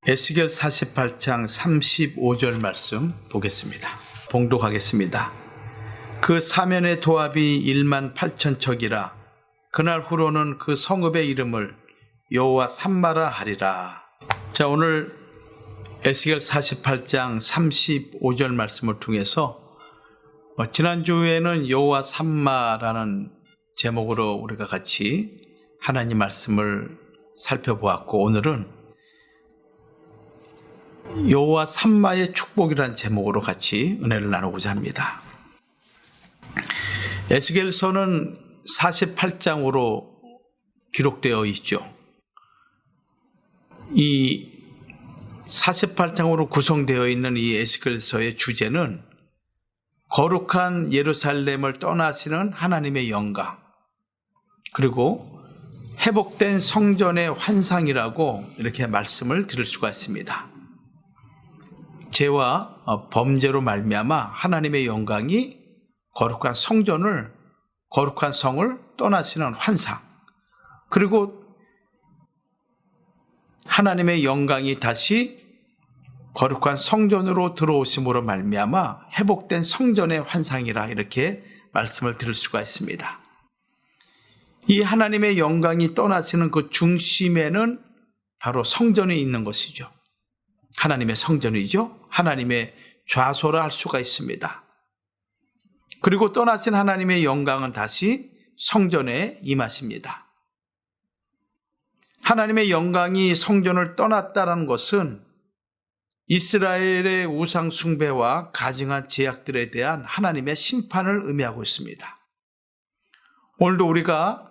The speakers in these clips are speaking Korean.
에스겔 48장 35절 말씀 보겠습니다. 봉독하겠습니다. 그 사면의 도합이 1만 8천 척이라. 그날 후로는 그 성읍의 이름을 여호와 삼마라 하리라. 자, 오늘 에스겔 48장 35절 말씀을 통해서 지난주에는 여호와 삼마라는 제목으로 우리가 같이 하나님 말씀을 살펴보았고, 오늘은 여호와 삼마의 축복이라는 제목으로 같이 은혜를 나누고자 합니다. 에스겔서는 48장으로 기록되어 있죠. 이 48장으로 구성되어 있는 이 에스겔서의 주제는 거룩한 예루살렘을 떠나시는 하나님의 영광, 그리고 회복된 성전의 환상이라고 이렇게 말씀을 드릴 수가 있습니다. 죄와 범죄로 말미암아 하나님의 영광이 거룩한 성전을, 거룩한 성을 떠나시는 환상, 그리고 하나님의 영광이 다시 거룩한 성전으로 들어오심으로 말미암아 회복된 성전의 환상이라 이렇게 말씀을 드릴 수가 있습니다. 이 하나님의 영광이 떠나시는 그 중심에는 바로 성전이 있는 것이죠. 하나님의 성전이죠. 하나님의 좌소라 할 수가 있습니다. 그리고 떠나신 하나님의 영광은 다시 성전에 임하십니다. 하나님의 영광이 성전을 떠났다는 것은 이스라엘의 우상 숭배와 가증한 죄악들에 대한 하나님의 심판을 의미하고 있습니다. 오늘도 우리가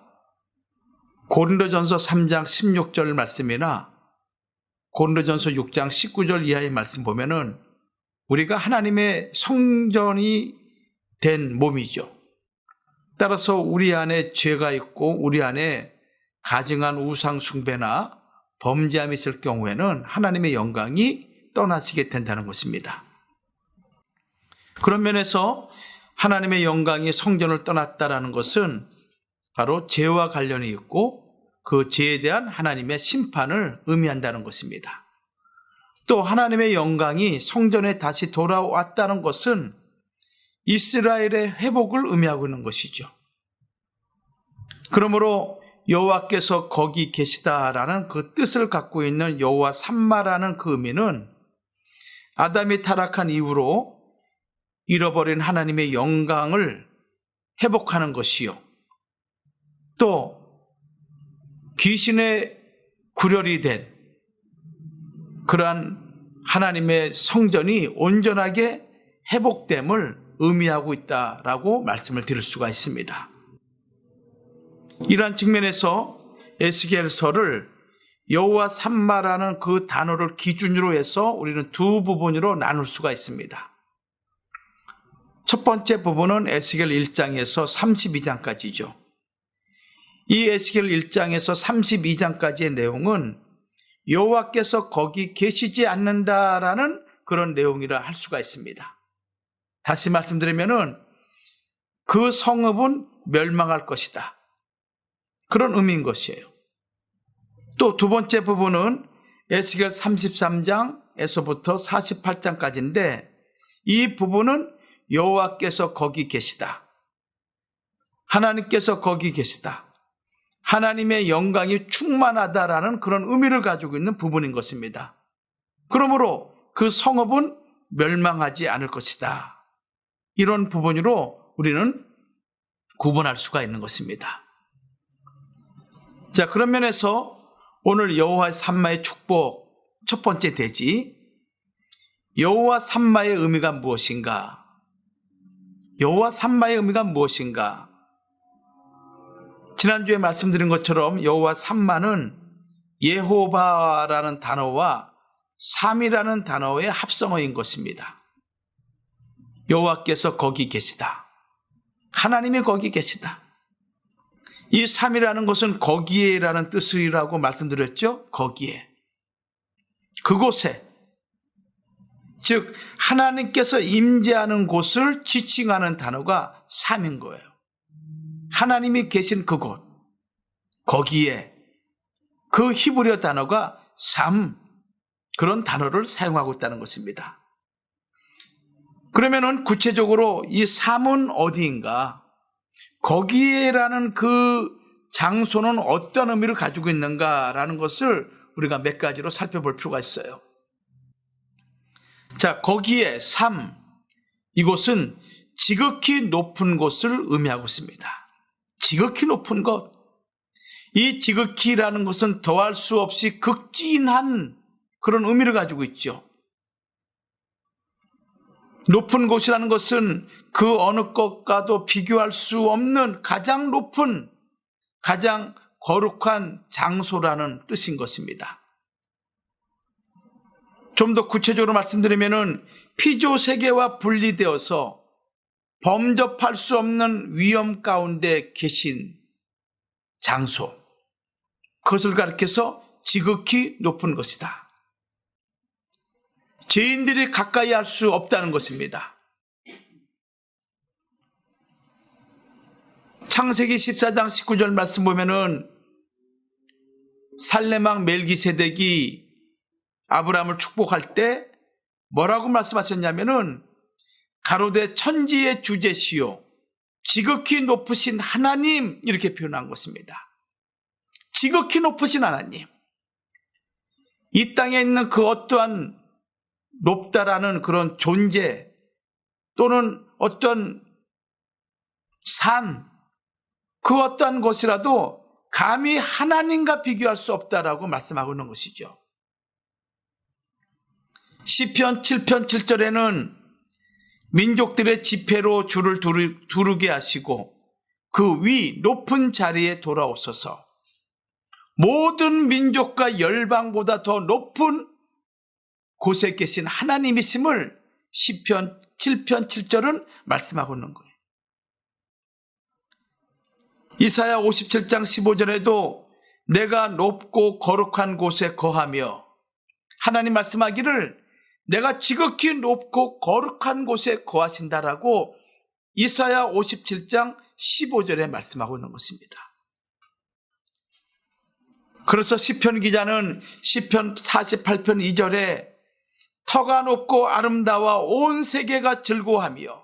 고린도전서 3장 16절 말씀이나 고린도전서 6장 19절 이하의 말씀 보면은 우리가 하나님의 성전이 된 몸이죠. 따라서 우리 안에 죄가 있고 우리 안에 가증한 우상 숭배나 범죄함이 있을 경우에는 하나님의 영광이 떠나시게 된다는 것입니다. 그런 면에서 하나님의 영광이 성전을 떠났다라는 것은 바로 죄와 관련이 있고 그 죄에 대한 하나님의 심판을 의미한다는 것입니다. 또 하나님의 영광이 성전에 다시 돌아왔다는 것은 이스라엘의 회복을 의미하고 있는 것이죠. 그러므로 여호와께서 거기 계시다라는 그 뜻을 갖고 있는 여호와 삼마라는 그 의미는 아담이 타락한 이후로 잃어버린 하나님의 영광을 회복하는 것이요, 또 귀신의 구렬이 된 그러한 하나님의 성전이 온전하게 회복됨을 의미하고 있다라고 말씀을 드릴 수가 있습니다. 이러한 측면에서 에스겔서를 여호와 삼마라는 그 단어를 기준으로 해서 우리는 두 부분으로 나눌 수가 있습니다. 첫 번째 부분은 에스겔 1장에서 32장까지죠. 이 에스겔 1장에서 32장까지의 내용은 여호와께서 거기 계시지 않는다라는 그런 내용이라 할 수가 있습니다. 다시 말씀드리면은 그 성읍은 멸망할 것이다, 그런 의미인 것이에요. 또 두 번째 부분은 에스겔 33장에서부터 48장까지인데 이 부분은 여호와께서 거기 계시다, 하나님께서 거기 계시다, 하나님의 영광이 충만하다라는 그런 의미를 가지고 있는 부분인 것입니다. 그러므로 그 성읍은 멸망하지 않을 것이다, 이런 부분으로 우리는 구분할 수가 있는 것입니다. 자, 그런 면에서 오늘 여호와 삼마의 축복 첫 번째 대지, 여호와 삼마의 의미가 무엇인가? 여호와 삼마의 의미가 무엇인가? 지난주에 말씀드린 것처럼 여호와 삼마는 예호바라는 단어와 삼이라는 단어의 합성어인 것입니다. 여호와께서 거기 계시다, 하나님이 거기 계시다. 이 삼이라는 것은 거기에라는 뜻이라고 말씀드렸죠. 거기에, 그곳에, 즉 하나님께서 임재하는 곳을 지칭하는 단어가 삼인 거예요. 하나님이 계신 그곳, 거기에, 그 히브리어 단어가 삼, 그런 단어를 사용하고 있다는 것입니다. 그러면은 구체적으로 이 삶은 어디인가? 거기에라는 그 장소는 어떤 의미를 가지고 있는가라는 것을 우리가 몇 가지로 살펴볼 필요가 있어요. 자, 거기에 삶, 이곳은 지극히 높은 곳을 의미하고 있습니다. 지극히 높은 곳. 이 지극히라는 것은 더할 수 없이 극진한 그런 의미를 가지고 있죠. 높은 곳이라는 것은 그 어느 것과도 비교할 수 없는 가장 높은, 가장 거룩한 장소라는 뜻인 것입니다. 좀 더 구체적으로 말씀드리면은 피조 세계와 분리되어서 범접할 수 없는 위험 가운데 계신 장소, 그것을 가리켜서 지극히 높은 것이다. 죄인들이 가까이 할 수 없다는 것입니다. 창세기 14장 19절 말씀 보면은 살레망 멜기세덱이 아브라함을 축복할 때 뭐라고 말씀하셨냐면은 가로되 천지의 주제시요 지극히 높으신 하나님, 이렇게 표현한 것입니다. 지극히 높으신 하나님. 이 땅에 있는 그 어떠한 높다라는 그런 존재 또는 어떤 산, 그 어떠한 것이라도 감히 하나님과 비교할 수 없다라고 말씀하고 있는 것이죠. 시편 7편 7절에는 민족들의 지폐로 주를 두르게 하시고 그 위 높은 자리에 돌아오소서. 모든 민족과 열방보다 더 높은 곳에 계신 하나님이심을 시편 7편 7절은 말씀하고 있는 거예요. 이사야 57장 15절에도 내가 높고 거룩한 곳에 거하며, 하나님 말씀하기를 내가 지극히 높고 거룩한 곳에 거하신다라고 이사야 57장 15절에 말씀하고 있는 것입니다. 그래서 시편 기자는 시편 48편 2절에 터가 높고 아름다워 온 세계가 즐거워하며,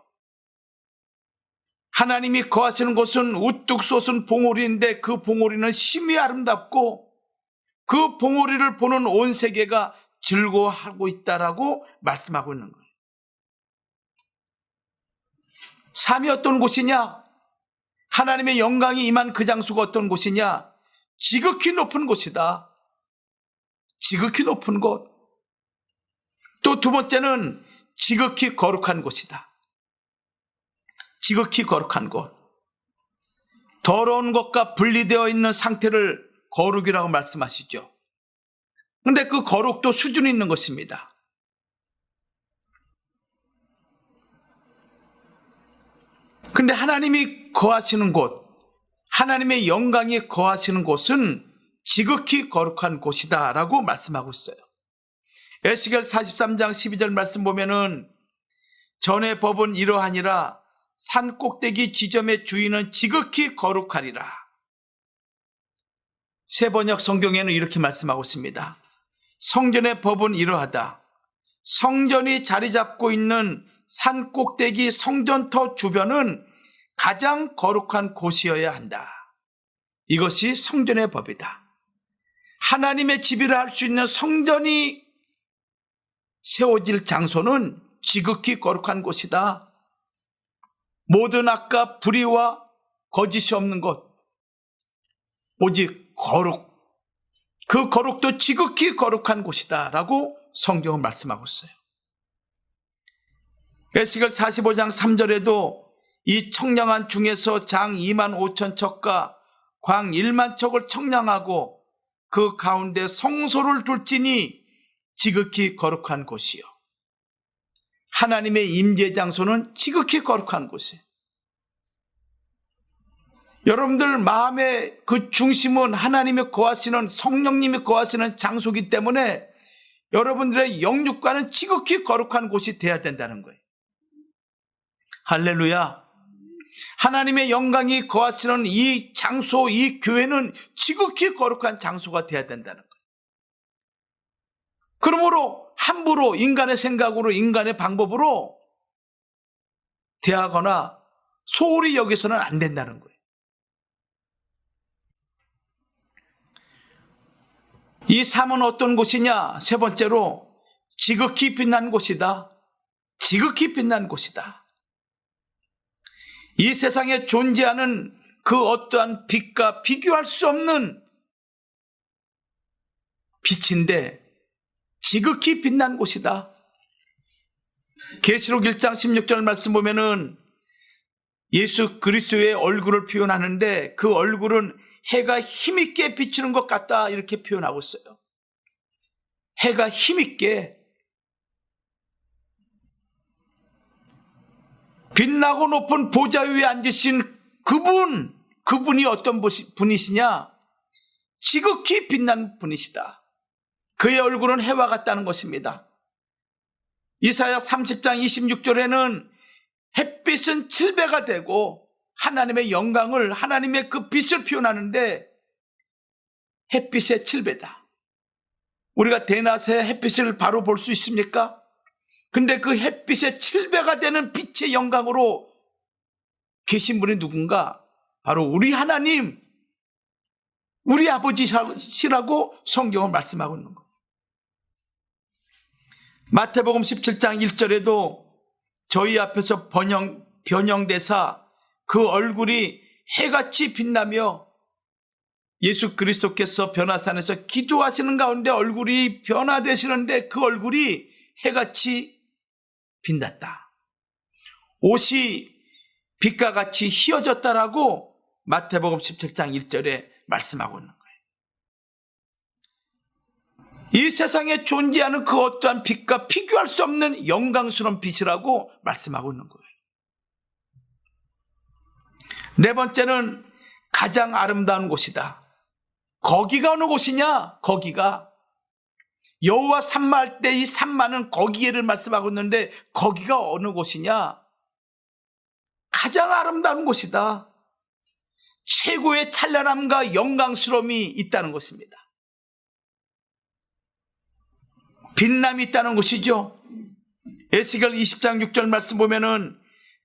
하나님이 거하시는 곳은 우뚝 솟은 봉우리인데 그 봉우리는 심히 아름답고 그 봉우리를 보는 온 세계가 즐거워하고 있다라고 말씀하고 있는 거예요. 삶이 어떤 곳이냐? 하나님의 영광이 임한 그 장소가 어떤 곳이냐? 지극히 높은 곳이다. 지극히 높은 곳. 또 두 번째는 지극히 거룩한 곳이다. 지극히 거룩한 곳. 더러운 것과 분리되어 있는 상태를 거룩이라고 말씀하시죠. 그런데 그 거룩도 수준이 있는 것입니다. 그런데 하나님이 거하시는 곳, 하나님의 영광이 거하시는 곳은 지극히 거룩한 곳이다 라고 말씀하고 있어요. 에스겔 43장 12절 말씀 보면은 전의 법은 이러하니라 산 꼭대기 지점의 주인은 지극히 거룩하리라. 새번역 성경에는 이렇게 말씀하고 있습니다. 성전의 법은 이러하다. 성전이 자리 잡고 있는 산 꼭대기 성전터 주변은 가장 거룩한 곳이어야 한다. 이것이 성전의 법이다. 하나님의 집이라 할 수 있는 성전이 세워질 장소는 지극히 거룩한 곳이다. 모든 악과 불의와 거짓이 없는 것, 오직 거룩, 그 거룩도 지극히 거룩한 곳이다 라고 성경은 말씀하고 있어요. 에스겔 45장 3절에도 이 청량한 중에서 장 2만 5천 척과 광 1만 척을 청량하고 그 가운데 성소를 둘지니 지극히 거룩한 곳이요. 하나님의 임재 장소는 지극히 거룩한 곳이에요. 여러분들 마음의 그 중심은 하나님이 거하시는, 성령님이 거하시는 장소이기 때문에 여러분들의 영육과는 지극히 거룩한 곳이 돼야 된다는 거예요. 할렐루야. 하나님의 영광이 거하시는 이 장소, 이 교회는 지극히 거룩한 장소가 돼야 된다는 거예요. 그러므로 함부로 인간의 생각으로 인간의 방법으로 대하거나 소홀히 여기서는 안 된다는 거예요. 이 삶은 어떤 곳이냐? 세 번째로 지극히 빛난 곳이다. 지극히 빛난 곳이다. 이 세상에 존재하는 그 어떠한 빛과 비교할 수 없는 빛인데 지극히 빛난 곳이다. 계시록 1장 16절 말씀 보면은 예수 그리스도의 얼굴을 표현하는데 그 얼굴은 해가 힘있게 비추는 것 같다 이렇게 표현하고 있어요. 해가 힘있게 빛나고 높은 보좌 위에 앉으신 그분이 어떤 분이시냐? 지극히 빛난 분이시다. 그의 얼굴은 해와 같다는 것입니다. 이사야 30장 26절에는 햇빛은 7배가 되고 하나님의 영광을, 하나님의 그 빛을 표현하는데 햇빛의 7배다. 우리가 대낮에 햇빛을 바로 볼 수 있습니까? 근데 그 햇빛의 7배가 되는 빛의 영광으로 계신 분이 누군가? 바로 우리 하나님, 우리 아버지시라고 성경은 말씀하고 있는 거예요. 마태복음 17장 1절에도 저희 앞에서 변형되사 그 얼굴이 해같이 빛나며 예수 그리스도께서 변화산에서 기도하시는 가운데 얼굴이 변화되시는데 그 얼굴이 해같이 빛났다. 옷이 빛과 같이 휘어졌다라고 마태복음 17장 1절에 말씀하고 있는 거예요. 이 세상에 존재하는 그 어떠한 빛과 비교할 수 없는 영광스러운 빛이라고 말씀하고 있는 거예요. 네 번째는 가장 아름다운 곳이다. 거기가 어느 곳이냐? 거기가 여호와 산마할 때 이 산마는 거기에를 말씀하고 있는데 거기가 어느 곳이냐? 가장 아름다운 곳이다. 최고의 찬란함과 영광스러움이 있다는 것입니다. 빛남이 있다는 것이죠. 에스겔 20장 6절 말씀 보면은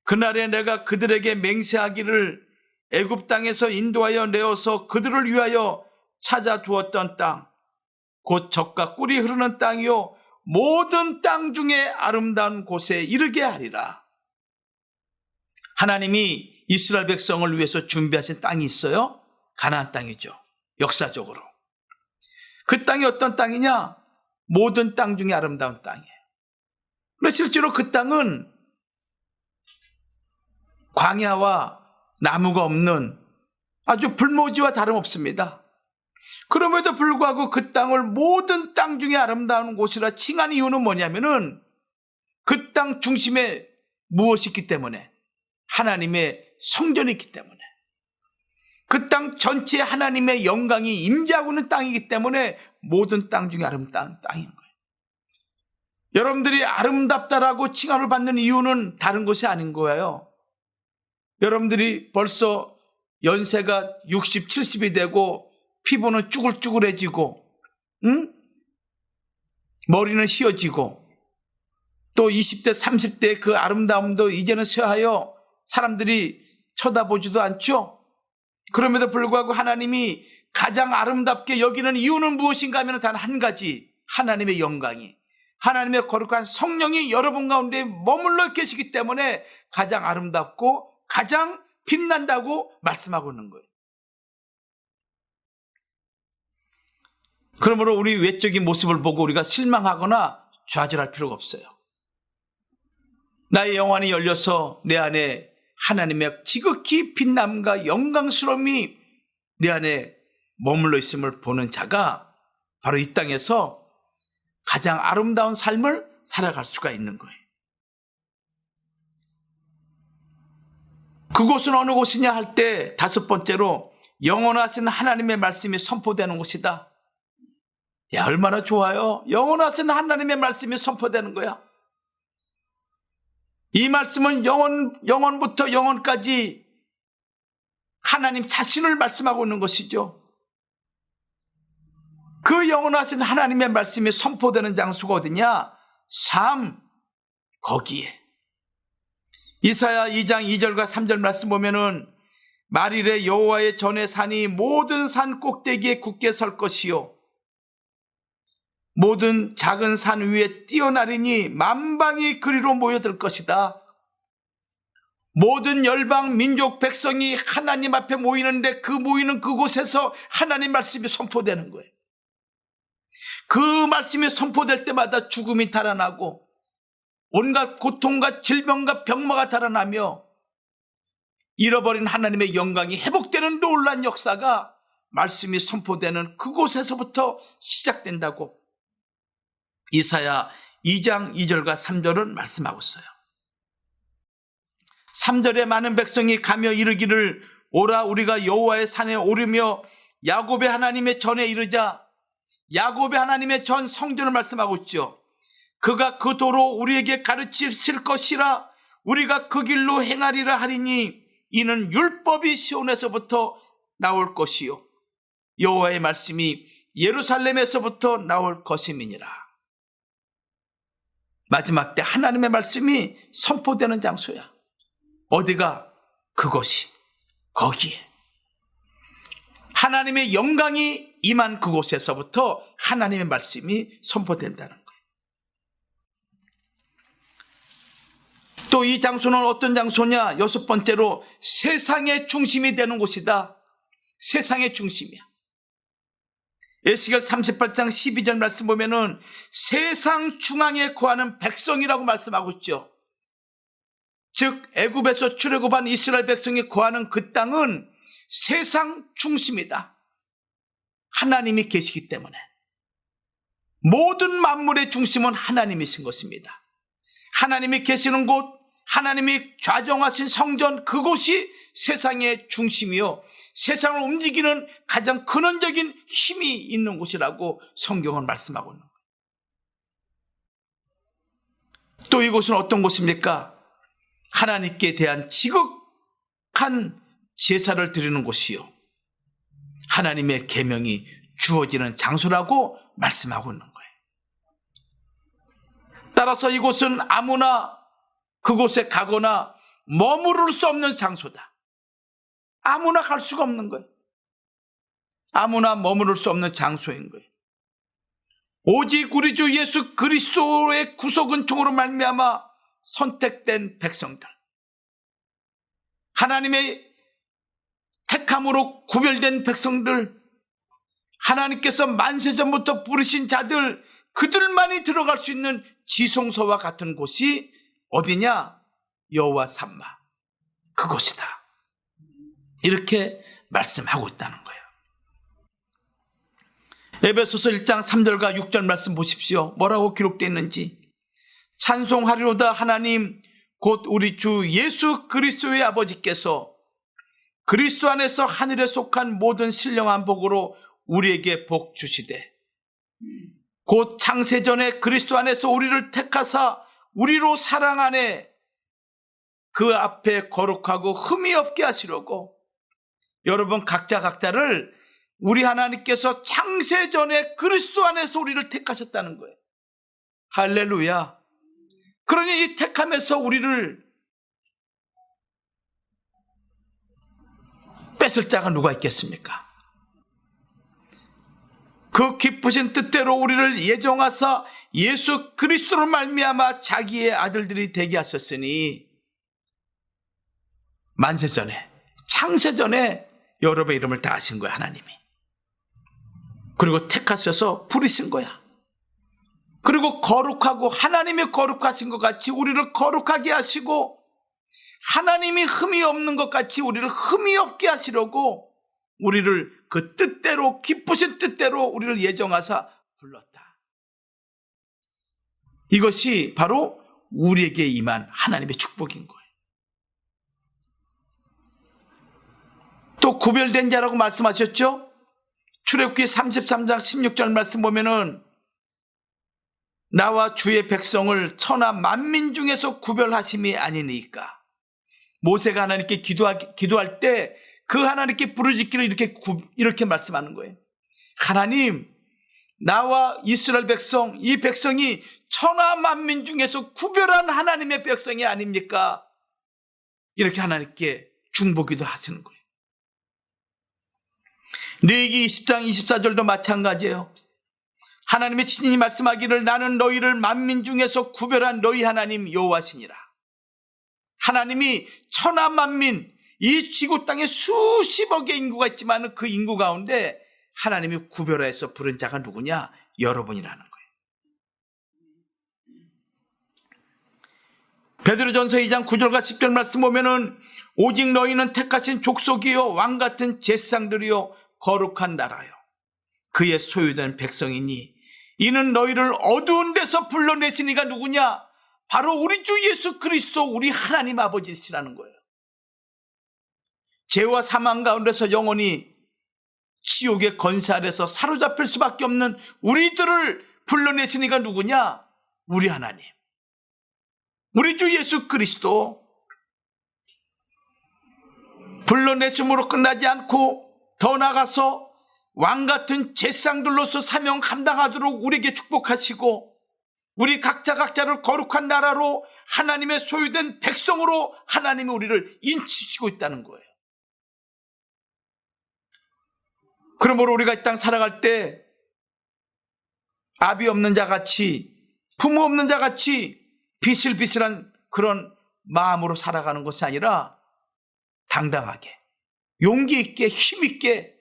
그날에 내가 그들에게 맹세하기를 애굽 땅에서 인도하여 내어서 그들을 위하여 찾아두었던 땅 곧 젖과 꿀이 흐르는 땅이요 모든 땅 중에 아름다운 곳에 이르게 하리라. 하나님이 이스라엘 백성을 위해서 준비하신 땅이 있어요. 가나안 땅이죠. 역사적으로. 그 땅이 어떤 땅이냐? 모든 땅 중에 아름다운 땅이에요. 그런데 실제로 그 땅은 광야와 나무가 없는 아주 불모지와 다름없습니다. 그럼에도 불구하고 그 땅을 모든 땅 중에 아름다운 곳이라 칭한 이유는 뭐냐면은 그 땅 중심에 무엇이 있기 때문에 하나님의 성전이 있기 때문에 그 땅 전체에 하나님의 영광이 임재하고 있는 땅이기 때문에 모든 땅 중에 아름다운 땅인 거예요. 여러분들이 아름답다라고 칭함을 받는 이유는 다른 것이 아닌 거예요. 여러분들이 벌써 연세가 60, 70이 되고 피부는 쭈글쭈글해지고 머리는 휘어지고 또 20대, 30대의 그 아름다움도 이제는 쇠하여 사람들이 쳐다보지도 않죠. 그럼에도 불구하고 하나님이 가장 아름답게 여기는 이유는 무엇인가 하면 단 한 가지, 하나님의 영광이, 하나님의 거룩한 성령이 여러분 가운데 머물러 계시기 때문에 가장 아름답고 가장 빛난다고 말씀하고 있는 거예요. 그러므로 우리 외적인 모습을 보고 우리가 실망하거나 좌절할 필요가 없어요. 나의 영혼이 열려서 내 안에 하나님의 지극히 빛남과 영광스러움이 내 안에 머물러 있음을 보는 자가 바로 이 땅에서 가장 아름다운 삶을 살아갈 수가 있는 거예요. 그곳은 어느 곳이냐 할 때 다섯 번째로 영원하신 하나님의 말씀이 선포되는 곳이다. 야, 얼마나 좋아요. 영원하신 하나님의 말씀이 선포되는 거야. 이 말씀은 영원부터 영원까지 하나님 자신을 말씀하고 있는 것이죠. 그 영원하신 하나님의 말씀이 선포되는 장소가 어디냐? 삶, 거기에. 이사야 2장 2절과 3절 말씀 보면은 말일에 여호와의 전에 산이 모든 산 꼭대기에 굳게 설 것이요 모든 작은 산 위에 뛰어나리니 만방이 그리로 모여들 것이다. 모든 열방 민족 백성이 하나님 앞에 모이는데 그 모이는 그곳에서 하나님 말씀이 선포되는 거예요. 그 말씀이 선포될 때마다 죽음이 달아나고 온갖 고통과 질병과 병마가 달아나며 잃어버린 하나님의 영광이 회복되는 놀라운 역사가 말씀이 선포되는 그곳에서부터 시작된다고 이사야 2장 2절과 3절은 말씀하고 있어요. 3절에 많은 백성이 가며 이르기를 오라 우리가 여호와의 산에 오르며 야곱의 하나님의 전에 이르자. 야곱의 하나님의 전 성전을 말씀하고 있죠. 그가 그 도로 우리에게 가르치실 것이라 우리가 그 길로 행하리라 하리니 이는 율법이 시온에서부터 나올 것이요 여호와의 말씀이 예루살렘에서부터 나올 것임이니라. 마지막 때 하나님의 말씀이 선포되는 장소야. 어디가? 그것이 거기에 하나님의 영광이 임한 그곳에서부터 하나님의 말씀이 선포된다는 거예요. 또 이 장소는 어떤 장소냐? 여섯 번째로 세상의 중심이 되는 곳이다. 세상의 중심이야. 에스겔 38장 12절 말씀 보면은 세상 중앙에 거하는 백성이라고 말씀하고 있죠. 즉 애굽에서 출애굽한 이스라엘 백성이 거하는 그 땅은 세상 중심이다. 하나님이 계시기 때문에 모든 만물의 중심은 하나님이신 것입니다. 하나님이 계시는 곳, 하나님이 좌정하신 성전, 그곳이 세상의 중심이요 세상을 움직이는 가장 근원적인 힘이 있는 곳이라고 성경은 말씀하고 있는 거예요. 또 이곳은 어떤 곳입니까? 하나님께 대한 지극한 제사를 드리는 곳이요 하나님의 계명이 주어지는 장소라고 말씀하고 있는 거예요. 따라서 이곳은 아무나 그곳에 가거나 머무를 수 없는 장소다. 아무나 갈 수가 없는 거예요. 아무나 머무를 수 없는 장소인 거예요. 오직 우리 주 예수 그리스도의 구속은총으로 말미암아 선택된 백성들, 하나님의 택함으로 구별된 백성들, 하나님께서 만세전부터 부르신 자들, 그들만이 들어갈 수 있는 지성소와 같은 곳이 어디냐? 여호와 삼마, 그곳이다. 이렇게 말씀하고 있다는 거예요. 에베소서 1장 3절과 6절 말씀 보십시오. 뭐라고 기록되어 있는지. 찬송하리로다 하나님 곧 우리 주 예수 그리스도의 아버지께서 그리스도 안에서 하늘에 속한 모든 신령한 복으로 우리에게 복 주시되 곧 창세전에 그리스도 안에서 우리를 택하사 우리로 사랑 안에 그 앞에 거룩하고 흠이 없게 하시려고. 여러분 각자를 우리 하나님께서 창세전에 그리스도 안에서 우리를 택하셨다는 거예요. 할렐루야. 그러니 이 택함에서 우리를 뺏을 자가 누가 있겠습니까? 그 기쁘신 뜻대로 우리를 예정하사 예수 그리스도로 말미암아 자기의 아들들이 되게 하셨으니 만세전에 창세전에 여러분의 이름을 다 아신 거야 하나님이. 그리고 택하셔서 부르신 거야. 그리고 거룩하고 하나님이 거룩하신 것 같이 우리를 거룩하게 하시고 하나님이 흠이 없는 것 같이 우리를 흠이 없게 하시려고 우리를 그 뜻대로 기쁘신 뜻대로 우리를 예정하사 불렀다. 이것이 바로 우리에게 임한 하나님의 축복인 거예요. 또 구별된 자라고 말씀하셨죠? 출애굽기 33장 16절 말씀 보면은 나와 주의 백성을 천하 만민 중에서 구별하심이 아니니까. 모세가 하나님께 기도할 때 그 하나님께 부르짖기를 이렇게 말씀하는 거예요. 하나님, 나와 이스라엘 백성, 이 백성이 천하 만민 중에서 구별한 하나님의 백성이 아닙니까? 이렇게 하나님께 중보기도 하시는 거예요. 레위기 20장 24절도 마찬가지예요. 하나님의 친히 말씀하기를 나는 너희를 만민 중에서 구별한 너희 하나님 여호와시니라. 하나님이 천하 만민, 이 지구 땅에 수십억의 인구가 있지만 그 인구 가운데 하나님이 구별해서 부른 자가 누구냐? 여러분이라는 거예요. 베드로전서 2장 9절과 10절 말씀 보면은 오직 너희는 택하신 족속이요 왕같은 제사장들이요 거룩한 나라요 그의 소유된 백성이니 이는 너희를 어두운 데서 불러내신 이가 누구냐? 바로 우리 주 예수 그리스도 우리 하나님 아버지시라는 거예요. 죄와 사망 가운데서 영원히 지옥의 권세 아래서 사로잡힐 수밖에 없는 우리들을 불러내신 이가 누구냐? 우리 하나님, 우리 주 예수 그리스도. 불러내심으로 끝나지 않고 더 나아가서 왕같은 제사장들로서 사명 감당하도록 우리에게 축복하시고 우리 각자를 거룩한 나라로 하나님의 소유된 백성으로 하나님이 우리를 인치시고 있다는 거예요. 그러므로 우리가 이 땅 살아갈 때 아비 없는 자같이 부모 없는 자같이 비실비실한 그런 마음으로 살아가는 것이 아니라 당당하게 용기 있게 힘 있게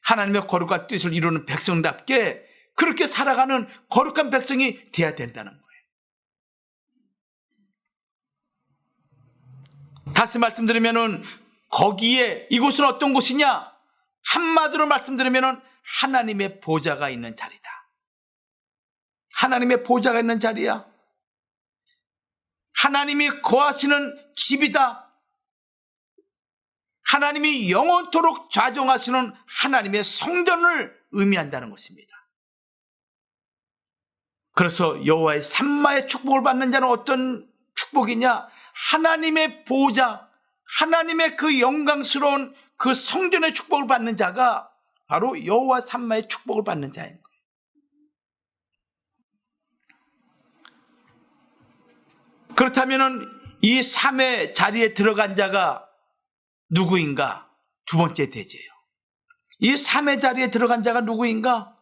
하나님의 거룩한 뜻을 이루는 백성답게 그렇게 살아가는 거룩한 백성이 되어야 된다는 거예요. 다시 말씀드리면은 거기에 이곳은 어떤 곳이냐? 한마디로 말씀드리면은 하나님의 보좌가 있는 자리다. 하나님의 보좌가 있는 자리야. 하나님이 거하시는 집이다. 하나님이 영원토록 좌정하시는 하나님의 성전을 의미한다는 것입니다. 그래서 여호와의 산마의 축복을 받는 자는 어떤 축복이냐? 하나님의 보좌, 하나님의 그 영광스러운 그 성전의 축복을 받는 자가 바로 여호와 산마의 축복을 받는 자인 거예요. 그렇다면 이 삶의 자리에 들어간 자가 누구인가? 두 번째 대제예요. 이 삶의 자리에 들어간 자가 누구인가?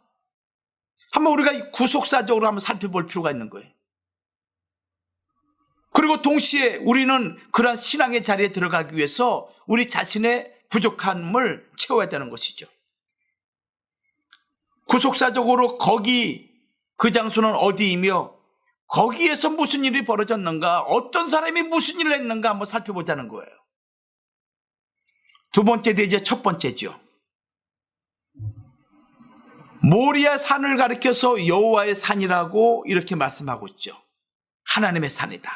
한번 우리가 구속사적으로 한번 살펴볼 필요가 있는 거예요. 그리고 동시에 우리는 그러한 신앙의 자리에 들어가기 위해서 우리 자신의 부족함을 채워야 되는 것이죠. 구속사적으로 거기 그 장소는 어디이며 거기에서 무슨 일이 벌어졌는가, 어떤 사람이 무슨 일을 했는가 한번 살펴보자는 거예요. 두 번째 대제 첫 번째죠. 모리아 산을 가리켜서 여호와의 산이라고 이렇게 말씀하고 있죠. 하나님의 산이다.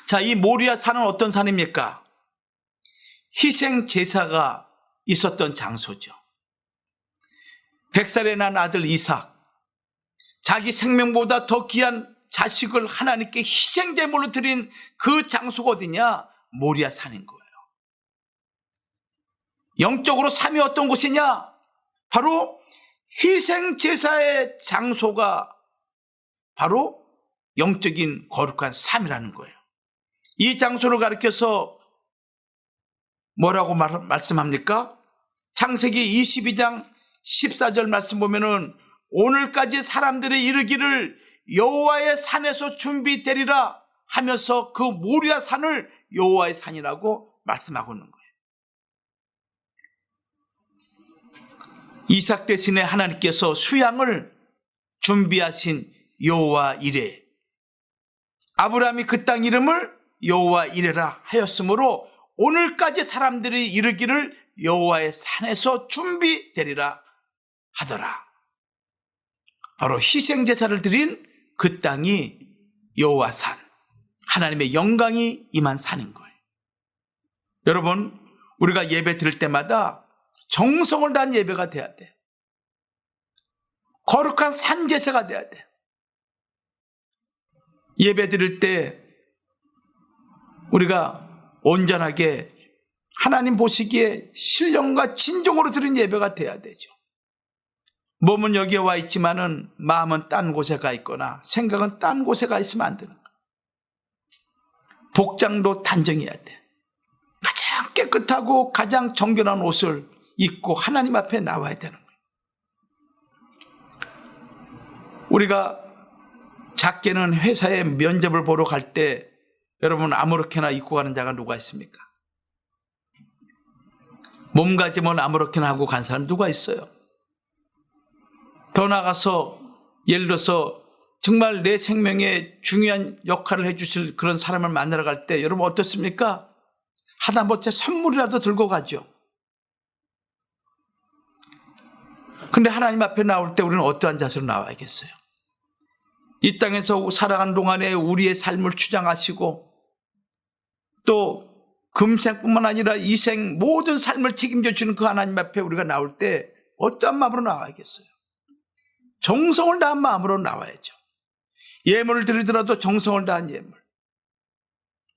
자, 이 모리아 산은 어떤 산입니까? 희생 제사가 있었던 장소죠. 100살에 난 아들 이삭, 자기 생명보다 더 귀한 자식을 하나님께 희생 제물로 드린 그 장소가 어디냐? 모리아 산인 거예요. 영적으로 삶이 어떤 곳이냐? 바로 희생 제사의 장소가 바로 영적인 거룩한 삶이라는 거예요. 이 장소를 가리켜서 뭐라고 말씀합니까? 창세기 22장 14절 말씀 보면은 오늘까지 사람들이 이르기를 여호와의 산에서 준비되리라 하면서 그 모리아 산을 여호와의 산이라고 말씀하고 있는 거예요. 이삭 대신에 하나님께서 수양을 준비하신 여호와 이레, 아브라함이 그 땅 이름을 여호와 이레라 하였으므로 오늘까지 사람들이 이르기를 여호와의 산에서 준비되리라 하더라. 바로 희생제사를 드린 그 땅이 여호와 산, 하나님의 영광이 임한 산인 거예요. 여러분, 우리가 예배 드릴 때마다 정성을 다한 예배가 돼야 돼. 거룩한 산제사가 돼야 돼. 예배 드릴 때 우리가 온전하게 하나님 보시기에 신령과 진정으로 드린 예배가 돼야 되죠. 몸은 여기에 와 있지만은 마음은 딴 곳에 가 있거나 생각은 딴 곳에 가 있으면 안 되는 거예요. 복장도 단정해야 돼. 가장 깨끗하고 가장 정결한 옷을 입고 하나님 앞에 나와야 되는 거예요. 우리가 작게는 회사에 면접을 보러 갈 때 여러분 아무렇게나 입고 가는 자가 누가 있습니까? 몸가짐은 아무렇게나 하고 간 사람 누가 있어요? 더 나가서 예를 들어서 정말 내 생명에 중요한 역할을 해주실 그런 사람을 만나러 갈 때 여러분 어떻습니까? 하다못해 선물이라도 들고 가죠. 근데 하나님 앞에 나올 때 우리는 어떠한 자세로 나와야겠어요? 이 땅에서 살아가는 동안에 우리의 삶을 주장하시고 또 금생뿐만 아니라 이생 모든 삶을 책임져 주는 그 하나님 앞에 우리가 나올 때 어떠한 마음으로 나와야겠어요? 정성을 다한 마음으로 나와야죠. 예물을 드리더라도 정성을 다한 예물,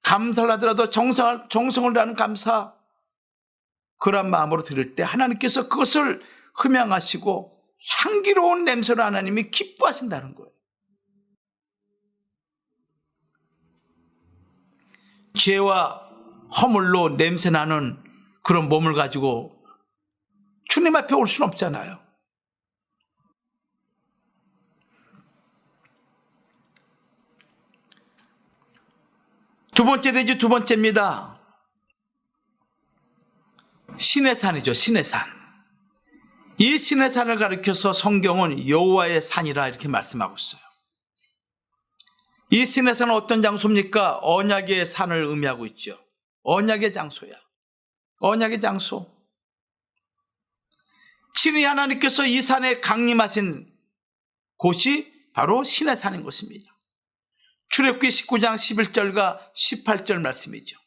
감사를 하더라도 정성을 다하는 감사, 그런 마음으로 드릴 때 하나님께서 그것을 흠양하시고 향기로운 냄새로 하나님이 기뻐하신다는 거예요. 죄와 허물로 냄새나는 그런 몸을 가지고 주님 앞에 올 수는 없잖아요. 두 번째 되죠. 두 번째입니다. 신의 산이죠. 신의 산. 이 신의 산을 가리켜서 성경은 여호와의 산이라 이렇게 말씀하고 있어요. 이 신의 산은 어떤 장소입니까? 언약의 산을 의미하고 있죠. 언약의 장소야. 언약의 장소. 친히 하나님께서 이 산에 강림하신 곳이 바로 신의 산인 것입니다. 출애굽기 19장 11절과 18절 말씀이죠.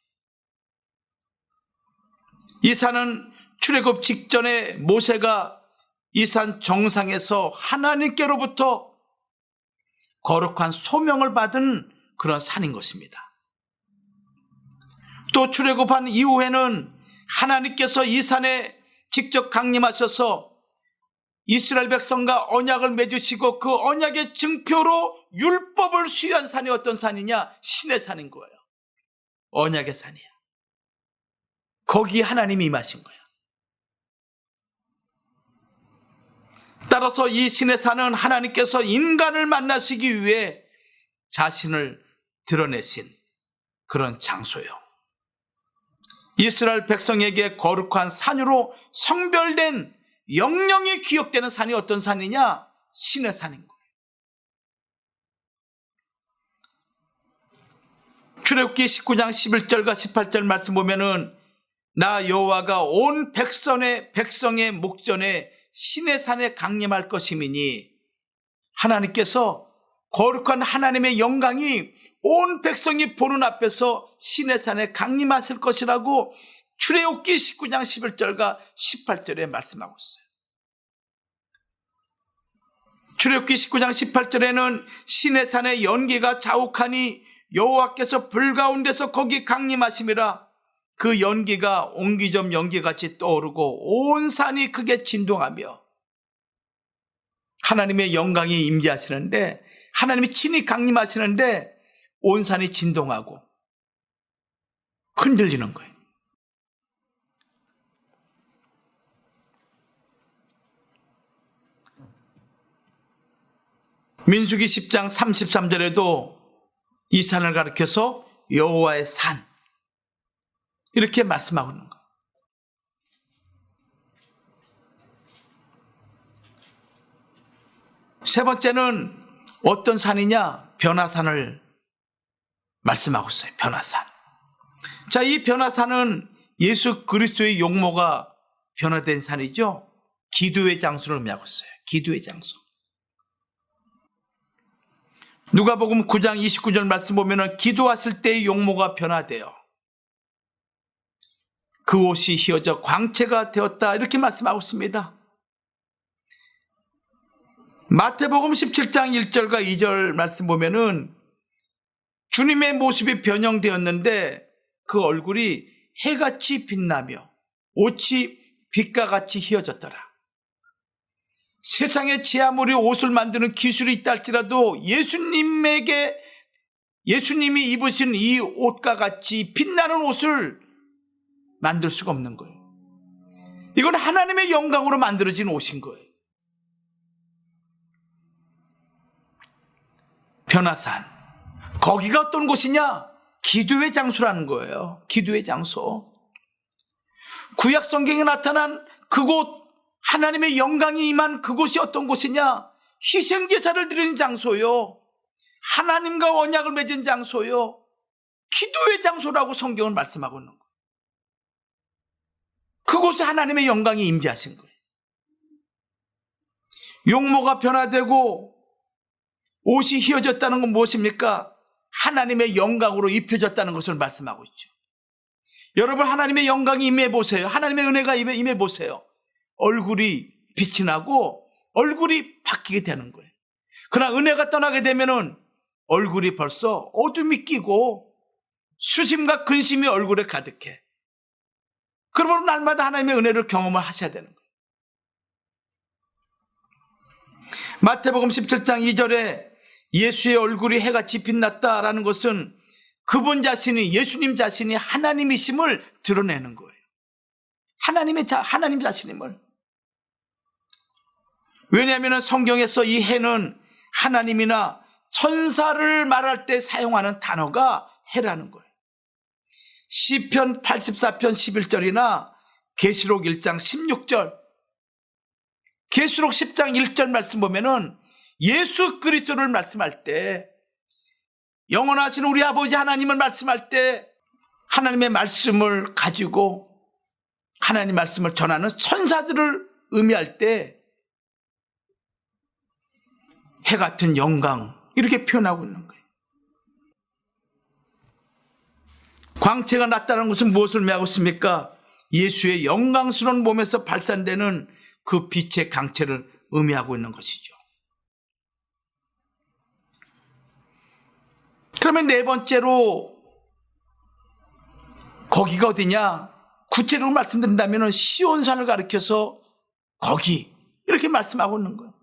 이 산은 출애굽 직전에 모세가 이 산 정상에서 하나님께로부터 거룩한 소명을 받은 그런 산인 것입니다. 또 출애굽한 이후에는 하나님께서 이 산에 직접 강림하셔서 이스라엘 백성과 언약을 맺으시고 그 언약의 증표로 율법을 수여한 산이 어떤 산이냐? 신의 산인 거예요. 언약의 산이야. 거기에 하나님이 임하신 거야. 따라서 이 신의 산은 하나님께서 인간을 만나시기 위해 자신을 드러내신 그런 장소요. 이스라엘 백성에게 거룩한 산으로 성별된 영영이 기억되는 산이 어떤 산이냐? 신의 산인 거예요. 출애굽기 19장 11절과 18절 말씀 보면은 나 여호와가 온 백성의 목전에 신의 산에 강림할 것임이니, 하나님께서 거룩한 하나님의 영광이 온 백성이 보는 앞에서 신의 산에 강림하실 것이라고 출애굽기 19장 11절과 18절에 말씀하고 있어요. 출애굽기 19장 18절에는 신의 산의 연기가 자욱하니 여호와께서 불 가운데서 거기 강림하심이라, 그 연기가 옹기점 연기같이 떠오르고 온 산이 크게 진동하며, 하나님의 영광이 임재하시는데, 하나님이 친히 강림하시는데 온 산이 진동하고 흔들리는 거예요. 민수기 10장 33절에도 이 산을 가리켜서 여호와의 산 이렇게 말씀하고 있는 거예요. 세 번째는 어떤 산이냐? 변화산을 말씀하고 있어요. 변화산. 자, 이 변화산은 예수 그리스도의 용모가 변화된 산이죠. 기도의 장소를 의미하고 있어요. 기도의 장소. 누가복음 9장 29절 말씀 보면은 기도하실 때의 용모가 변화돼요. 그 옷이 휘어져 광채가 되었다 이렇게 말씀하고 있습니다. 마태복음 17장 1절과 2절 말씀 보면은 주님의 모습이 변형되었는데 그 얼굴이 해같이 빛나며 옷이 빛과 같이 휘어졌더라. 세상에 제 아무리 옷을 만드는 기술이 있다 할지라도 예수님이 입으신 이 옷과 같이 빛나는 옷을 만들 수가 없는 거예요. 이건 하나님의 영광으로 만들어진 옷인 거예요. 변화산, 거기가 어떤 곳이냐? 기도의 장소라는 거예요. 기도의 장소. 구약 성경에 나타난 그곳, 하나님의 영광이 임한 그곳이 어떤 곳이냐? 희생제사를 드리는 장소요, 하나님과 언약을 맺은 장소요, 기도의 장소라고 성경은 말씀하고 있는 거예요. 그곳에 하나님의 영광이 임재하신 거예요. 용모가 변화되고 옷이 휘어졌다는 건 무엇입니까? 하나님의 영광으로 입혀졌다는 것을 말씀하고 있죠. 여러분, 하나님의 영광이 임해보세요. 하나님의 은혜가 임해보세요. 얼굴이 빛이 나고 얼굴이 바뀌게 되는 거예요. 그러나 은혜가 떠나게 되면은 얼굴이 벌써 어둠이 끼고 수심과 근심이 얼굴에 가득해. 그러므로 날마다 하나님의 은혜를 경험을 하셔야 되는 거예요. 마태복음 17장 2절에 예수의 얼굴이 해같이 빛났다라는 것은 그분 자신이, 예수님 자신이 하나님이심을 드러내는 거예요. 하나님 자신임을. 왜냐하면 성경에서 이 해는 하나님이나 천사를 말할 때 사용하는 단어가 해라는 거예요. 시편 84편 11절이나 계시록 1장 16절, 계시록 10장 1절 말씀 보면은 예수 그리스도를 말씀할 때, 영원하신 우리 아버지 하나님을 말씀할 때 하나님의 말씀을 가지고 하나님 말씀을 전하는 천사들을 의미할 때 해 같은 영광, 이렇게 표현하고 있는 거예요. 광채가 났다는 것은 무엇을 의미하고 있습니까? 예수의 영광스러운 몸에서 발산되는 그 빛의 강체를 의미하고 있는 것이죠. 그러면 네 번째로 거기가 어디냐? 구체적으로 말씀드린다면 시온산을 가리켜서 거기, 이렇게 말씀하고 있는 거예요.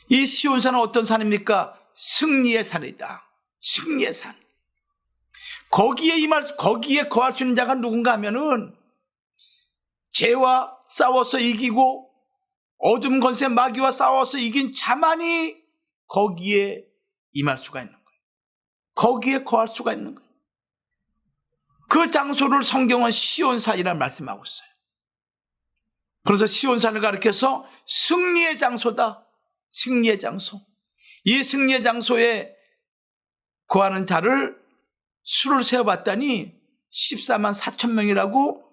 이 시온산은 어떤 산입니까? 승리의 산이다. 승리의 산. 거기에 거할 수 있는 자가 누군가 하면은 죄와 싸워서 이기고 어둠 권세 마귀와 싸워서 이긴 자만이 거기에 임할 수가 있는 거예요. 거기에 거할 수가 있는 거예요. 그 장소를 성경은 시온산이라 말씀하고 있어요. 그래서 시온산을 가리켜서 승리의 장소다. 승리의 장소. 이 승리의 장소에 거하는 자를 수를 세어봤더니 14만 4천 명이라고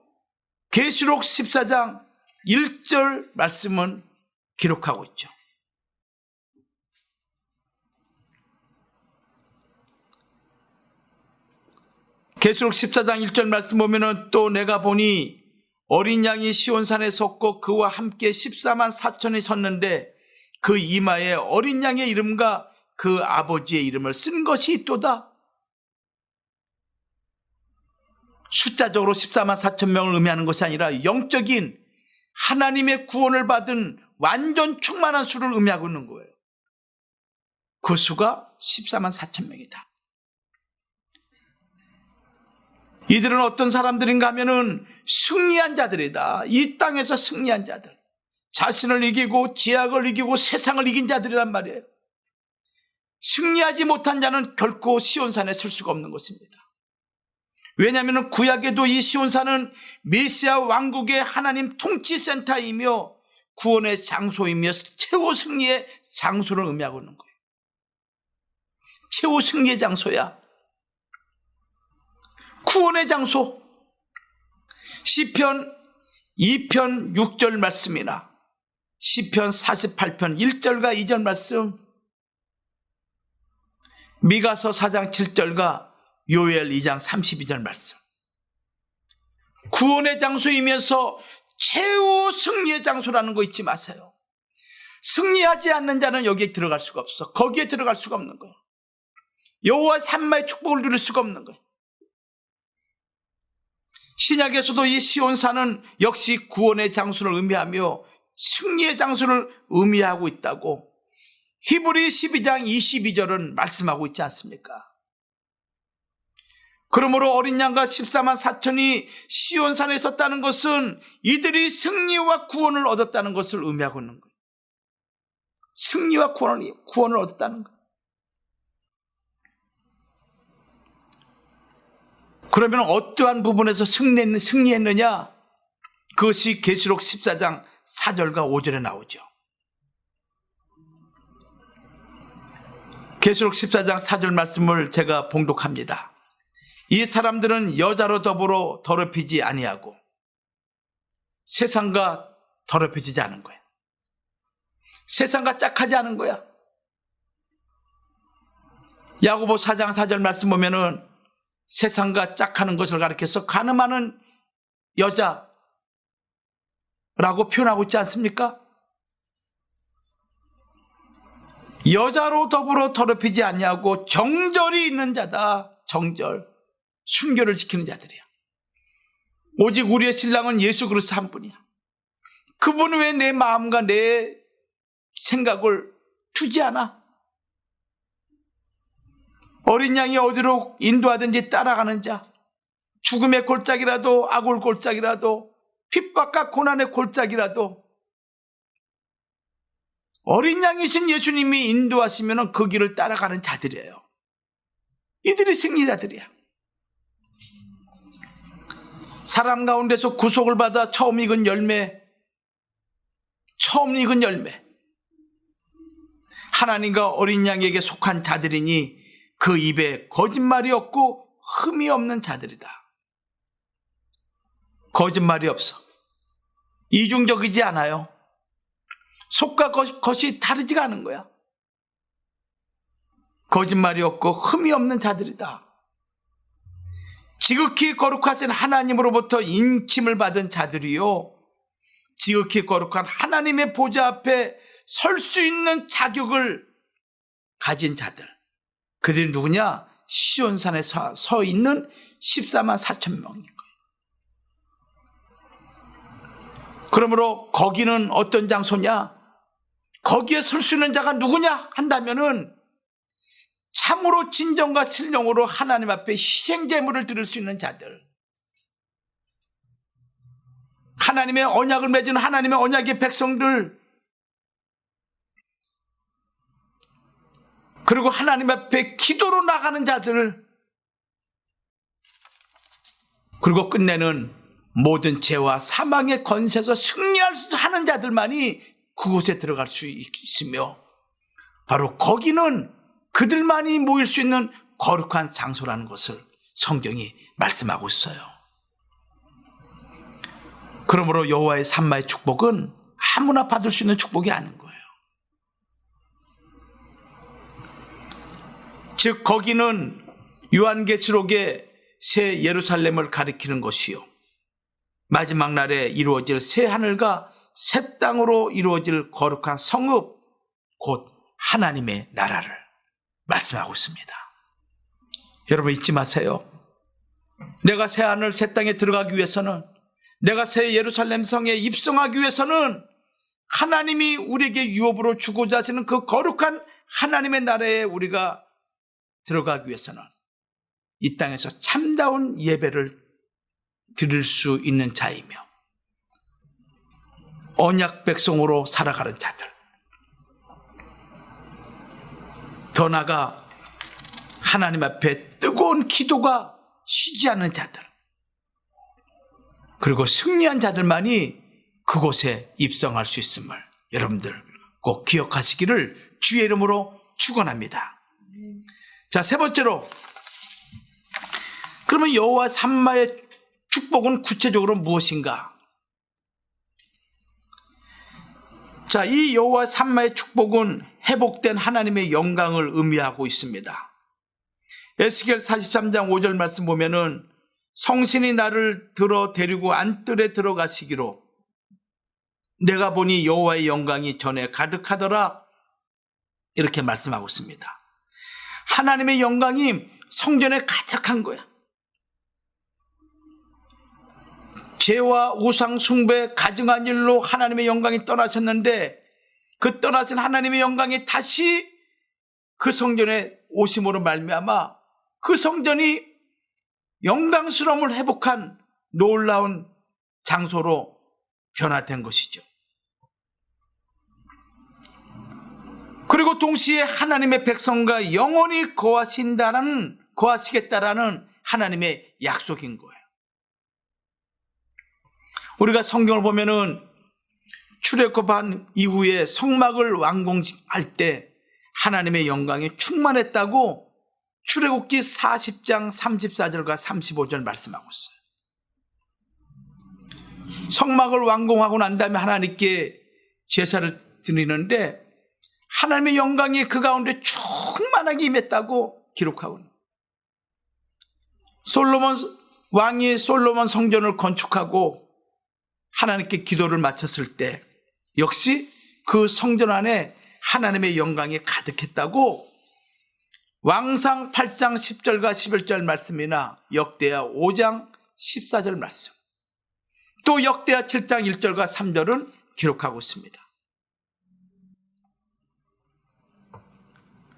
계시록 14장 1절 말씀은 기록하고 있죠. 계시록 14장 1절 말씀 보면은 또 내가 보니 어린 양이 시온산에 섰고 그와 함께 14만 4천이 섰는데 그 이마에 어린 양의 이름과 그 아버지의 이름을 쓴 것이 있도다. 숫자적으로 14만 4천 명을 의미하는 것이 아니라 영적인 하나님의 구원을 받은 완전 충만한 수를 의미하고 있는 거예요. 그 수가 14만 4천 명이다. 이들은 어떤 사람들인가 하면은 승리한 자들이다. 이 땅에서 승리한 자들. 자신을 이기고 죄악을 이기고 세상을 이긴 자들이란 말이에요. 승리하지 못한 자는 결코 시온산에 설 수가 없는 것입니다. 왜냐하면 구약에도 이 시온산은 메시아 왕국의 하나님 통치센터이며 구원의 장소이며 최후 승리의 장소를 의미하고 있는 거예요. 최후 승리의 장소야. 구원의 장소. 시편 2편 6절 말씀이나 시편 48편 1절과 2절 말씀, 미가서 4장 7절과 요엘 2장 32절 말씀. 구원의 장소이면서 최후 승리의 장소라는 거 잊지 마세요. 승리하지 않는 자는 여기에 들어갈 수가 없어. 거기에 들어갈 수가 없는 거예요. 여호와 산마의 축복을 누릴 수가 없는 거예요. 신약에서도 이 시온산은 역시 구원의 장소를 의미하며 승리의 장소를 의미하고 있다고 히브리 12장 22절은 말씀하고 있지 않습니까? 그러므로 어린 양과 14만 4천이 시온산에 있었다는 것은 이들이 승리와 구원을 얻었다는 것을 의미하고 있는 거예요. 승리와 구원을 얻었다는 거예요. 그러면 어떠한 부분에서 승리했느냐? 그것이 계시록 14장 4절과 5절에 나오죠. 계시록 14장 4절 말씀을 제가 봉독합니다. 이 사람들은 여자로 더불어 더럽히지 아니하고 세상과 더럽혀지지 않은 거야. 세상과 짝하지 않은 거야. 야고보 4장 4절 말씀 보면은 세상과 짝하는 것을 가리켜서 가늠하는 여자라고 표현하고 있지 않습니까? 여자로 더불어 더럽히지 아니하고 정절이 있는 자다. 정절. 순결을 지키는 자들이야. 오직 우리의 신랑은 예수 그리스도 한 분이야. 그분은 왜 내 마음과 내 생각을 두지 않아? 어린 양이 어디로 인도하든지 따라가는 자, 죽음의 골짜기라도 악올 골짜기라도 핍박과 고난의 골짜기라도 어린 양이신 예수님이 인도하시면 그 길을 따라가는 자들이에요. 이들이 승리자들이야. 사람 가운데서 구속을 받아 처음 익은 열매, 하나님과 어린 양에게 속한 자들이니 그 입에 거짓말이 없고 흠이 없는 자들이다. 거짓말이 없어. 이중적이지 않아요. 속과 겉이 다르지가 않은 거야. 거짓말이 없고 흠이 없는 자들이다. 지극히 거룩하신 하나님으로부터 인침을 받은 자들이요, 지극히 거룩한 하나님의 보좌 앞에 설 수 있는 자격을 가진 자들, 그들이 누구냐? 시온산에 서 있는 14만 4천 명인 거예요. 그러므로 거기는 어떤 장소냐? 거기에 설 수 있는 자가 누구냐 한다면은 참으로 진정과 신령으로 하나님 앞에 희생제물을 드릴 수 있는 자들, 하나님의 언약을 맺은 하나님의 언약의 백성들, 그리고 하나님 앞에 기도로 나가는 자들, 그리고 끝내는 모든 죄와 사망의 권세에서 승리할 수 하는 자들만이 그곳에 들어갈 수 있으며, 바로 거기는 그들만이 모일 수 있는 거룩한 장소라는 것을 성경이 말씀하고 있어요. 그러므로 여호와의 산마의 축복은 아무나 받을 수 있는 축복이 아닌 거예요. 즉 거기는 요한계시록의 새 예루살렘을 가리키는 것이요, 마지막 날에 이루어질 새 하늘과 새 땅으로 이루어질 거룩한 성읍, 곧 하나님의 나라를 말씀하고 있습니다. 여러분 잊지 마세요. 내가 새 하늘 새 땅에 들어가기 위해서는, 내가 새 예루살렘 성에 입성하기 위해서는 하나님이 우리에게 유업으로 주고자 하시는 그 거룩한 하나님의 나라에 우리가 들어가기 위해서는 이 땅에서 참다운 예배를 드릴 수 있는 자이며 언약 백성으로 살아가는 자들, 더 나아가 하나님 앞에 뜨거운 기도가 쉬지 않는 자들, 그리고 승리한 자들만이 그곳에 입성할 수 있음을 여러분들 꼭 기억하시기를 주의 이름으로 축원합니다. 자, 세 번째로, 그러면 여호와 산마의 축복은 구체적으로 무엇인가? 자, 이 여호와 산마의 축복은 회복된 하나님의 영광을 의미하고 있습니다. 에스겔 43장 5절 말씀 보면은 성신이 나를 들어 데리고 안뜰에 들어가시기로 내가 보니 여호와의 영광이 전에 가득하더라, 이렇게 말씀하고 있습니다. 하나님의 영광이 성전에 가득한 거야. 죄와 우상 숭배 가증한 일로 하나님의 영광이 떠나셨는데 그 떠나신 하나님의 영광이 다시 그 성전에 오심으로 말미암아 그 성전이 영광스러움을 회복한 놀라운 장소로 변화된 것이죠. 그리고 동시에 하나님의 백성과 영원히 거하시겠다라는 하나님의 약속인 거예요. 우리가 성경을 보면은 출애굽한 이후에 성막을 완공할 때 하나님의 영광이 충만했다고 출애굽기 40장 34절과 35절 말씀하고 있어요. 성막을 완공하고 난 다음에 하나님께 제사를 드리는데 하나님의 영광이 그 가운데 충만하게 임했다고 기록하고 있는 왕이 솔로몬 성전을 건축하고 하나님께 기도를 마쳤을 때 역시 그 성전 안에 하나님의 영광이 가득했다고 왕상 8장 10절과 11절 말씀이나 역대하 5장 14절 말씀, 또 역대하 7장 1절과 3절은 기록하고 있습니다.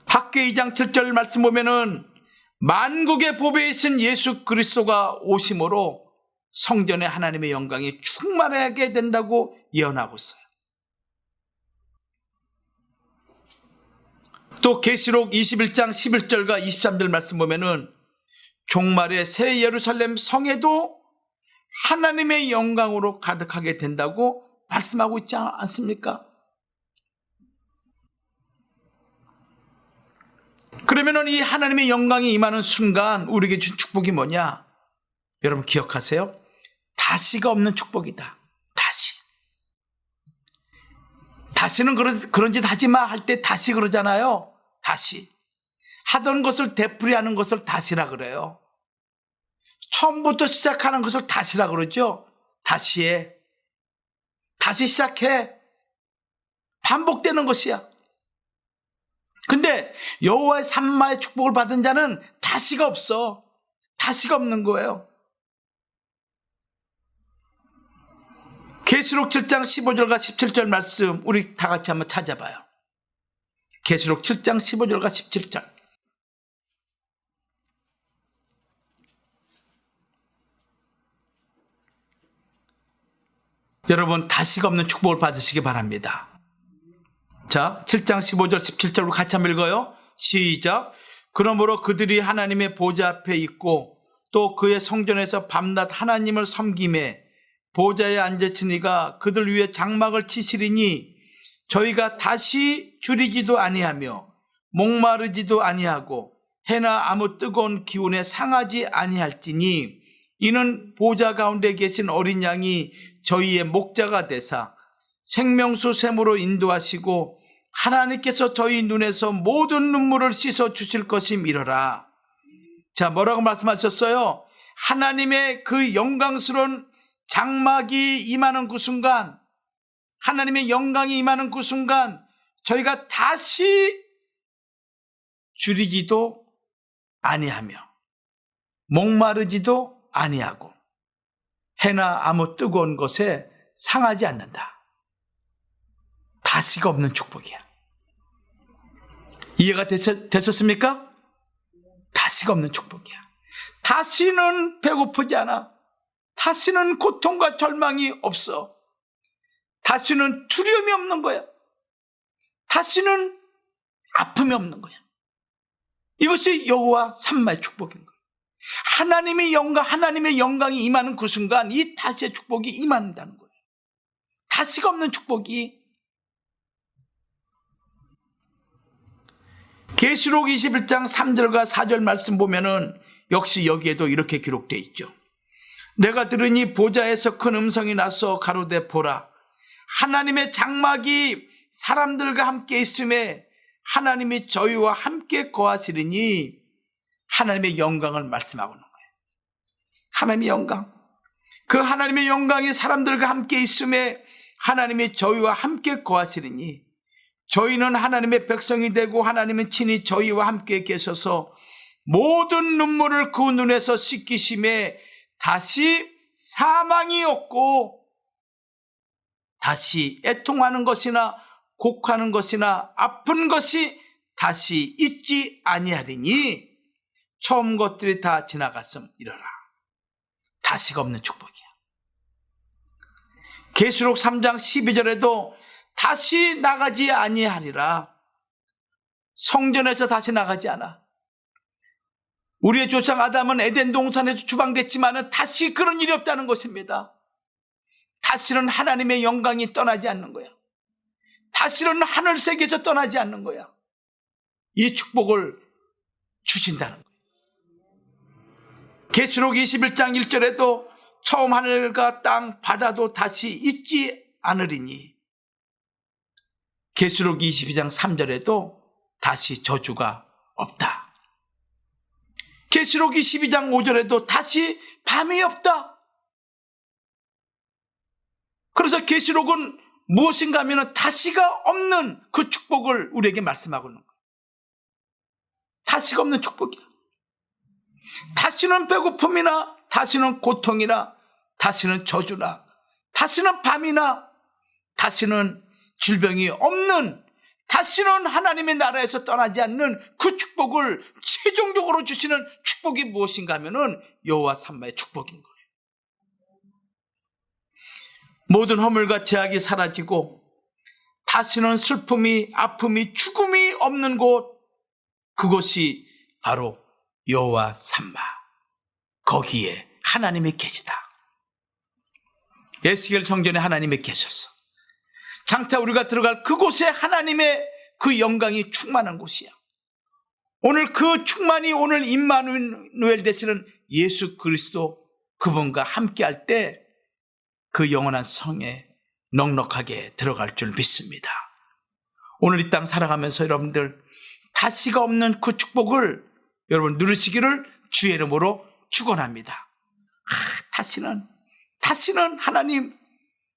학개 2장 7절 말씀 보면은 만국의 보배이신 예수 그리스도가 오심으로 성전에 하나님의 영광이 충만하게 된다고 예언하고 있어요. 또 계시록 21장 11절과 23절 말씀 보면은 종말의 새 예루살렘 성에도 하나님의 영광으로 가득하게 된다고 말씀하고 있지 않습니까? 그러면은 이 하나님의 영광이 임하는 순간 우리에게 준 축복이 뭐냐? 여러분 기억하세요? 다시가 없는 축복이다. 다시는 그런 짓 하지 마 할 때 다시 그러잖아요. 다시. 하던 것을 되풀이하는 것을 다시라 그래요. 처음부터 시작하는 것을 다시라 그러죠. 다시 해. 다시 시작해. 반복되는 것이야. 근데 여호와의 산마의 축복을 받은 자는 다시가 없어. 다시가 없는 거예요. 계시록 7장 15절과 17절 말씀 우리 다 같이 한번 찾아봐요. 계시록 7장 15절과 17절. 여러분 다시가 없는 축복을 받으시기 바랍니다. 자, 7장 15절 17절로 같이 한번 읽어요. 시작. 그러므로 그들이 하나님의 보좌 앞에 있고 또 그의 성전에서 밤낮 하나님을 섬김에 보좌에 앉으시니가 그들 위에 장막을 치시리니 저희가 다시 줄이지도 아니하며 목마르지도 아니하고 해나 아무 뜨거운 기운에 상하지 아니할지니 이는 보좌 가운데 계신 어린 양이 저희의 목자가 되사 생명수 샘으로 인도하시고 하나님께서 저희 눈에서 모든 눈물을 씻어 주실 것임이러라. 자, 뭐라고 말씀하셨어요? 하나님의 그 영광스러운 장막이 임하는 그 순간, 하나님의 영광이 임하는 그 순간 저희가 다시 줄이지도 아니하며 목마르지도 아니하고 해나 아무 뜨거운 것에 상하지 않는다. 다시가 없는 축복이야. 이해가 되셨습니까? 다시가 없는 축복이야. 다시는 배고프지 않아. 다시는 고통과 절망이 없어. 다시는 두려움이 없는 거야. 다시는 아픔이 없는 거야. 이것이 여호와 산마의 축복인 거야. 하나님의 영광이 임하는 그 순간 이 다시의 축복이 임한다는 거예요. 다시가 없는 축복이. 계시록 21장 3절과 4절 말씀 보면은 역시 여기에도 이렇게 기록되어 있죠. 내가 들으니 보좌에서 큰 음성이 나서 가로되 보라, 하나님의 장막이 사람들과 함께 있음에 하나님이 저희와 함께 거하시리니, 하나님의 영광을 말씀하고 있는 거예요. 하나님의 영광, 그 하나님의 영광이 사람들과 함께 있음에 하나님이 저희와 함께 거하시리니, 저희는 하나님의 백성이 되고 하나님은 친히 저희와 함께 계셔서 모든 눈물을 그 눈에서 씻기심에 다시 사망이 없고 다시 애통하는 것이나 곡하는 것이나 아픈 것이 다시 있지 아니하리니 처음 것들이 다 지나갔음 이러라. 다시가 없는 축복이야. 계시록 3장 12절에도 다시 나가지 아니하리라. 성전에서 다시 나가지 않아. 우리의 조상 아담은 에덴 동산에서 추방됐지만 다시 그런 일이 없다는 것입니다. 다시는 하나님의 영광이 떠나지 않는 거야. 다시는 하늘 세계에서 떠나지 않는 거야. 이 축복을 주신다는 거야. 계시록 21장 1절에도 처음 하늘과 땅 바다도 다시 있지 않으리니, 계시록 22장 3절에도 다시 저주가 없다. 계시록 22장 5절에도 다시 밤이 없다. 그래서 계시록은 무엇인가 하면 다시가 없는 그 축복을 우리에게 말씀하고 있는 거예요. 다시가 없는 축복이야. 다시는 배고픔이나 다시는 고통이나 다시는 저주나 다시는 밤이나 다시는 질병이 없는, 다시는 하나님의 나라에서 떠나지 않는 그 축복을 최종적으로 주시는 축복이 무엇인가 하면은 여호와 삼마의 축복인 거예요. 모든 허물과 제약이 사라지고 다시는 슬픔이, 아픔이, 죽음이 없는 곳, 그곳이 바로 여호와 삼마. 거기에 하나님이 계시다. 에스겔 성전에 하나님이 계셨어. 장차 우리가 들어갈 그곳에 하나님의 그 영광이 충만한 곳이야. 오늘 그 충만이 오늘 임마누엘 되시는 예수 그리스도 그분과 함께할 때 그 영원한 성에 넉넉하게 들어갈 줄 믿습니다. 오늘 이 땅 살아가면서 여러분들 다시가 없는 그 축복을 여러분 누리시기를 주의 이름으로 축원합니다. 다시는 하나님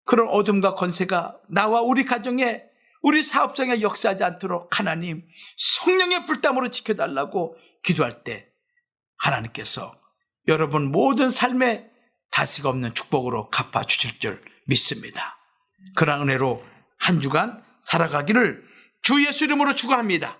그런 어둠과 권세가 나와 우리 가정에, 우리 사업장에 역사하지 않도록 하나님 성령의 불담으로 지켜달라고 기도할 때 하나님께서 여러분 모든 삶에 다시가 없는 축복으로 갚아주실 줄 믿습니다. 그런 은혜로 한 주간 살아가기를 주 예수 이름으로 축원합니다.